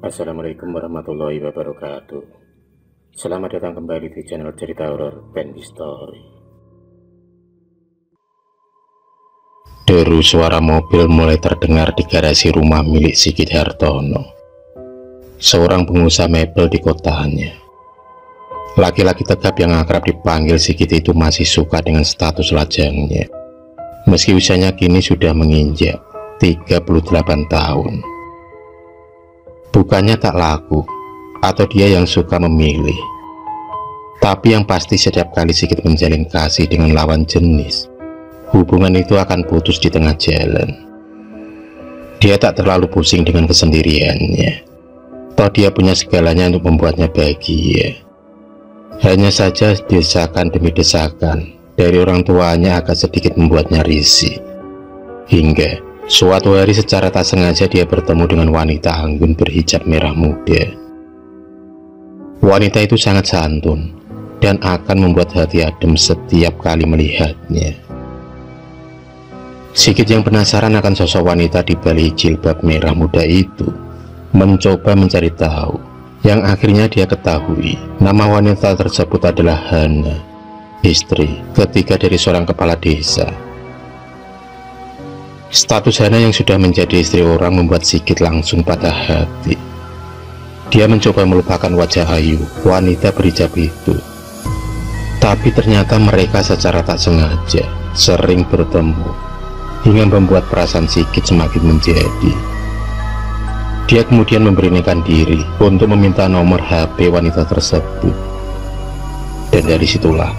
Assalamualaikum warahmatullahi wabarakatuh. Selamat datang kembali di channel cerita horor Pen History. Deru suara mobil mulai terdengar di garasi rumah milik Sigit Hartono, seorang pengusaha mebel di kotanya. Laki-laki tegap yang akrab dipanggil Sigit itu masih suka dengan status lajangnya, meski usianya kini sudah menginjak 38 tahun. Bukannya tak laku atau dia yang suka memilih, tapi yang pasti setiap kali Sigit menjalin kasih dengan lawan jenis, hubungan itu akan putus di tengah jalan. Dia tak terlalu pusing dengan kesendiriannya, toh dia punya segalanya untuk membuatnya bahagia. Hanya saja desakan demi desakan dari orang tuanya agak sedikit membuatnya risih. Hingga suatu hari secara tak sengaja dia bertemu dengan wanita anggun berhijab merah muda. Wanita itu sangat santun dan akan membuat hati adem setiap kali melihatnya. Sigit yang penasaran akan sosok wanita di balik jilbab merah muda itu mencoba mencari tahu. Yang akhirnya dia ketahui nama wanita tersebut adalah Hana, istri ketiga dari seorang kepala desa. Status Hana yang sudah menjadi istri orang membuat Sigit langsung patah hati. Dia mencoba melupakan wajah ayu wanita berhijab itu, tapi ternyata mereka secara tak sengaja sering bertemu, hingga membuat perasaan Sigit semakin menjadi. Dia kemudian memberanikan diri untuk meminta nomor HP wanita tersebut, dan dari situlah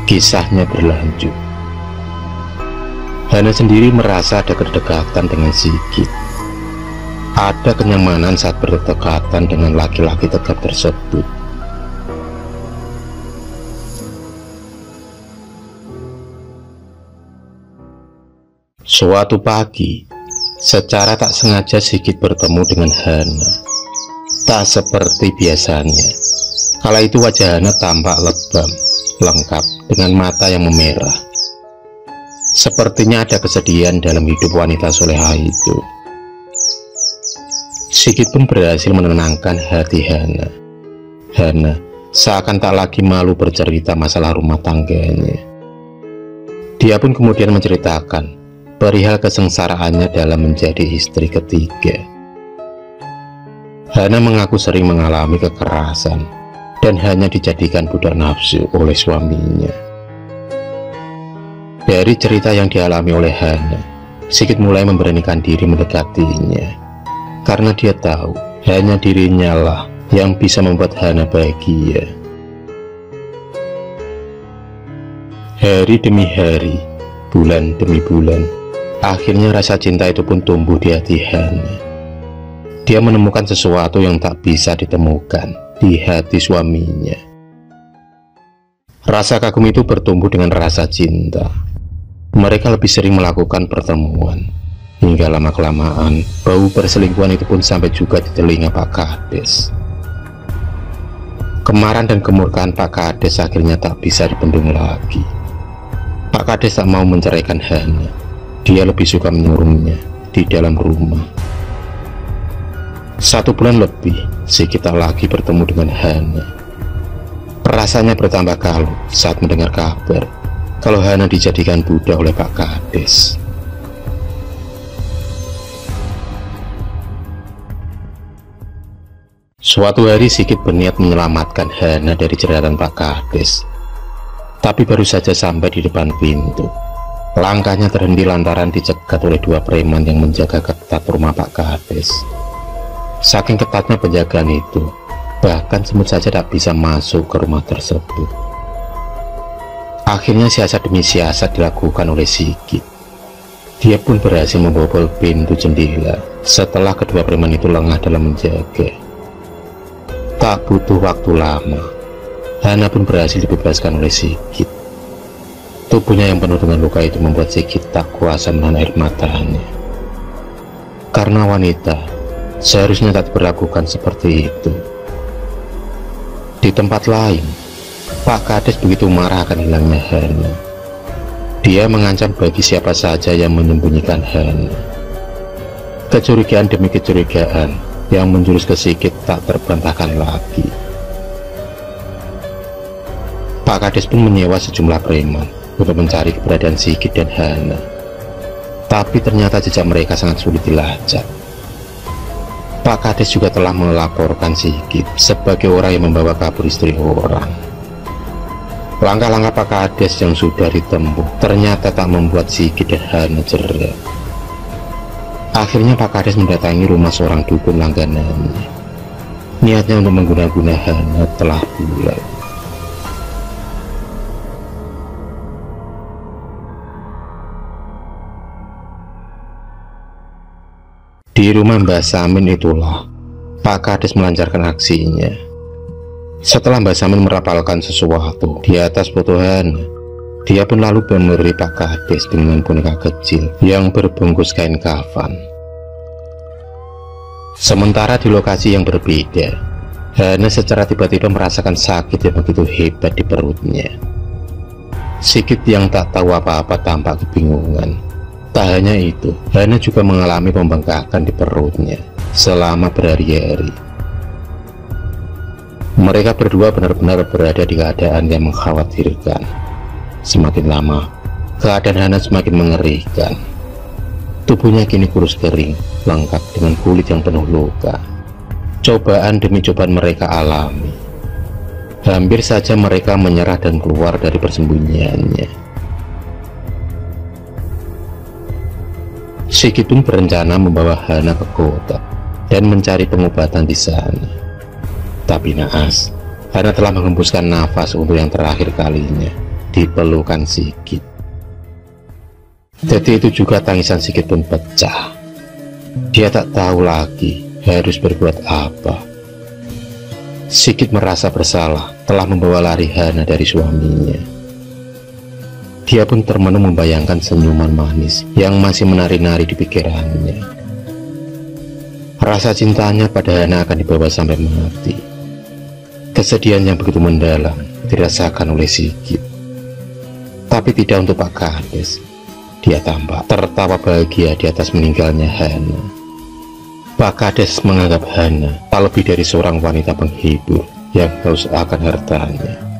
kisahnya berlanjut. Hana sendiri merasa ada kedekatan dengan Sigit. Ada kenyamanan saat berdekatan dengan laki-laki tegap tersebut. Suatu pagi, secara tak sengaja Sigit bertemu dengan Hana. Tak seperti biasanya, kala itu wajah Hana tampak lebam, lengkap dengan mata yang memerah. Sepertinya ada kesedihan dalam hidup wanita soleha itu. Sigit pun berhasil menenangkan hati Hana. Hana seakan tak lagi malu bercerita masalah rumah tangganya. Dia pun kemudian menceritakan perihal kesengsaraannya dalam menjadi istri ketiga. Hana mengaku sering mengalami kekerasan dan hanya dijadikan budak nafsu oleh suaminya. Dari cerita yang dialami oleh Hana, Sigit mulai memberanikan diri mendekatinya, karena dia tahu hanya dirinya lah yang bisa membuat Hana bahagia. Hari demi hari, bulan demi bulan, akhirnya rasa cinta itu pun tumbuh di hati Hana. Dia menemukan sesuatu yang tak bisa ditemukan di hati suaminya. Rasa kagum itu bertumbuh dengan rasa cinta. Mereka lebih sering melakukan pertemuan, hingga lama-kelamaan bau perselingkuhan itu pun sampai juga di telinga Pak Kades. Kemarahan dan kemurkaan Pak Kades akhirnya tak bisa dibendung lagi. Pak Kades tak mau menceraikan Hana. Dia lebih suka menyurungnya di dalam rumah. 1 bulan lebih, Sigit tak lagi bertemu dengan Hana. Perasaannya bertambah kalut saat mendengar kabar kalau Hana dijadikan budak oleh Pak Kades. Suatu hari Sigit berniat menyelamatkan Hana dari jeratan Pak Kades, tapi baru saja sampai di depan pintu, langkahnya terhenti lantaran dicegat oleh 2 preman yang menjaga ketat rumah Pak Kades. Saking ketatnya penjagaan itu, bahkan semut saja tak bisa masuk ke rumah tersebut. Akhirnya siasat demi siasat dilakukan oleh Sigit. Dia pun berhasil membobol pintu jendela setelah kedua preman itu lengah dalam menjaga. Tak butuh waktu lama, Hana pun berhasil dibebaskan oleh Sigit. Tubuhnya yang penuh dengan luka itu membuat Sigit tak kuasa menahan air matanya. Karena wanita seharusnya tak diperlakukan seperti itu. Di tempat lain, Pak Kades begitu marah akan hilangnya Hana. Dia mengancam bagi siapa saja yang menyembunyikan Hana. Kecurigaan demi kecurigaan yang menjurus ke Sigit tak terbantahkan lagi. Pak Kades pun menyewa sejumlah preman untuk mencari keberadaan Sigit dan Hana. Tapi ternyata jejak mereka sangat sulit dilacak. Pak Kades juga telah melaporkan Sigit sebagai orang yang membawa kabur istri orang. Langkah-langkah Pak Kades yang sudah ditempuh ternyata tak membuat Sigit dan Hana jera. Akhirnya Pak Kades mendatangi rumah seorang dukun langganannya. Niatnya untuk mengguna-guna Hana telah bulat. Di rumah Mbah Samin itulah Pak Kades melancarkan aksinya. Setelah Mbah Samin merapalkan sesuatu di atas foto Hana, dia pun lalu memberi Pak Kades dengan boneka kecil yang berbungkus kain kafan. Sementara di lokasi yang berbeda, Hana secara tiba-tiba merasakan sakit yang begitu hebat di perutnya. Sigit yang tak tahu apa-apa tampak kebingungan. Tak hanya itu, Hana juga mengalami pembengkakan di perutnya selama berhari-hari. Mereka berdua benar-benar berada di keadaan yang mengkhawatirkan. Semakin lama, keadaan Hana semakin mengerikan. Tubuhnya kini kurus kering, lengkap dengan kulit yang penuh luka. Cobaan demi cobaan mereka alami. Hampir saja mereka menyerah dan keluar dari persembunyiannya. Sigit pun berencana membawa Hana ke kota dan mencari pengobatan di sana. Tapi naas, Hana telah menghembuskan nafas untuk yang terakhir kalinya di pelukan Sigit. Jadi itu juga tangisan Sigit pun pecah. Dia tak tahu lagi harus berbuat apa. Sigit merasa bersalah telah membawa lari Hana dari suaminya. Dia pun termenung membayangkan senyuman manis yang masih menari-nari di pikirannya. Rasa cintanya pada Hana akan dibawa sampai mati. Kesedihan yang begitu mendalam dirasakan oleh Sigit. Tapi tidak untuk Pak Kades. Dia tampak tertawa bahagia di atas meninggalnya Hana. Pak Kades menganggap Hana tak lebih dari seorang wanita penghibur yang haus akan hartanya.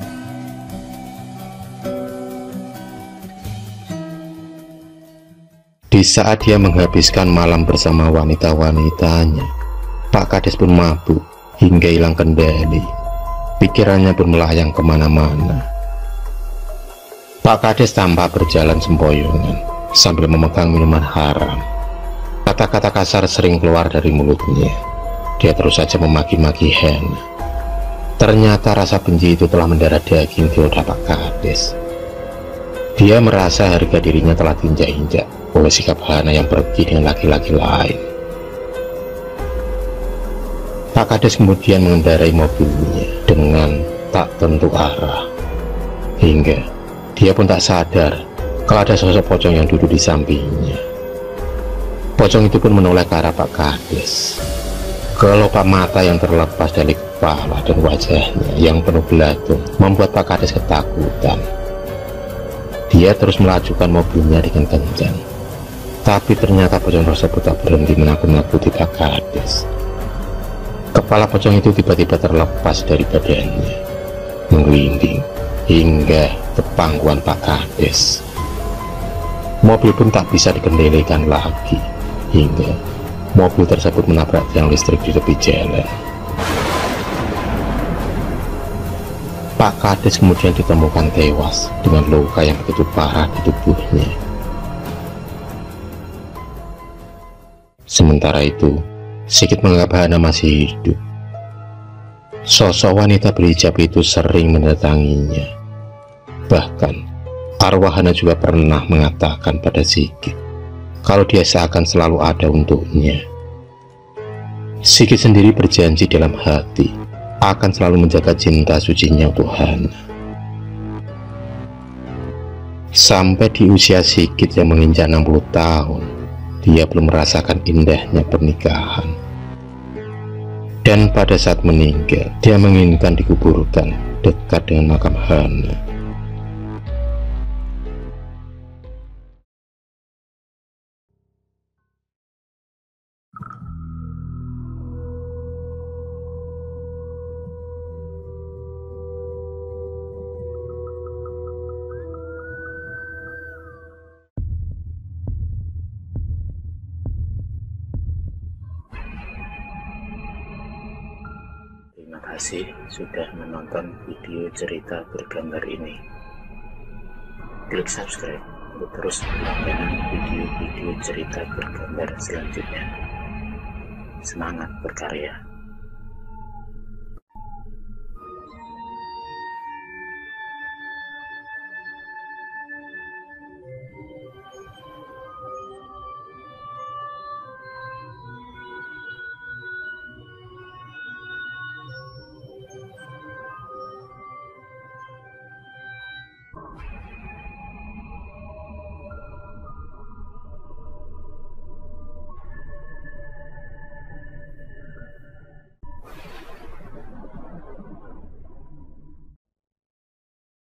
Di saat dia menghabiskan malam bersama wanita-wanitanya, Pak Kades pun mabuk hingga hilang kendali. Pikirannya pun melayang kemana-mana. Pak Kades tampak berjalan sempoyongan sambil memegang minuman haram. Kata-kata kasar sering keluar dari mulutnya. Dia terus saja memaki-maki Hana. Ternyata rasa benci itu telah mendarah daging di otak Pak Kades. Dia merasa harga dirinya telah diinjak-injak oleh sikap Hana yang pergi dengan laki-laki lain. Pak Kades kemudian mengendarai mobilnya dengan tak tentu arah, hingga dia pun tak sadar kalau ada sosok pocong yang duduk di sampingnya. Pocong itu pun menoleh ke arah Pak Kades. Kelopak mata yang terlepas dari kepala dan wajahnya yang penuh belatung membuat Pak Kades ketakutan. Dia terus melajukan mobilnya dengan kencang. Tapi ternyata pocong tersebut tak berhenti menakut-nakuti Pak Kades. Kepala pocong itu tiba-tiba terlepas dari badannya, menggelinding hingga ke pangkuan Pak Kades. Mobil pun tak bisa dikendalikan lagi, hingga mobil tersebut menabrak tiang listrik di tepi jalan. Pak Kades kemudian ditemukan tewas dengan luka yang begitu parah di tubuhnya. Sementara itu, Sigit menganggap Hana masih hidup. Sosok wanita berhijab itu sering mendatanginya. Bahkan, arwah Hana juga pernah mengatakan pada Sigit kalau dia seakan selalu ada untuknya. Sigit sendiri berjanji dalam hati akan selalu menjaga cinta sucinya untuk Hana. Sampai di usia Sigit yang menginjak 60 tahun, dia belum merasakan indahnya pernikahan. Dan pada saat meninggal, dia menginginkan dikuburkan dekat dengan makam Hana. kasih sudah menonton video cerita bergambar ini. Klik subscribe untuk terus mendapatkan video-video cerita bergambar selanjutnya. Semangat berkarya.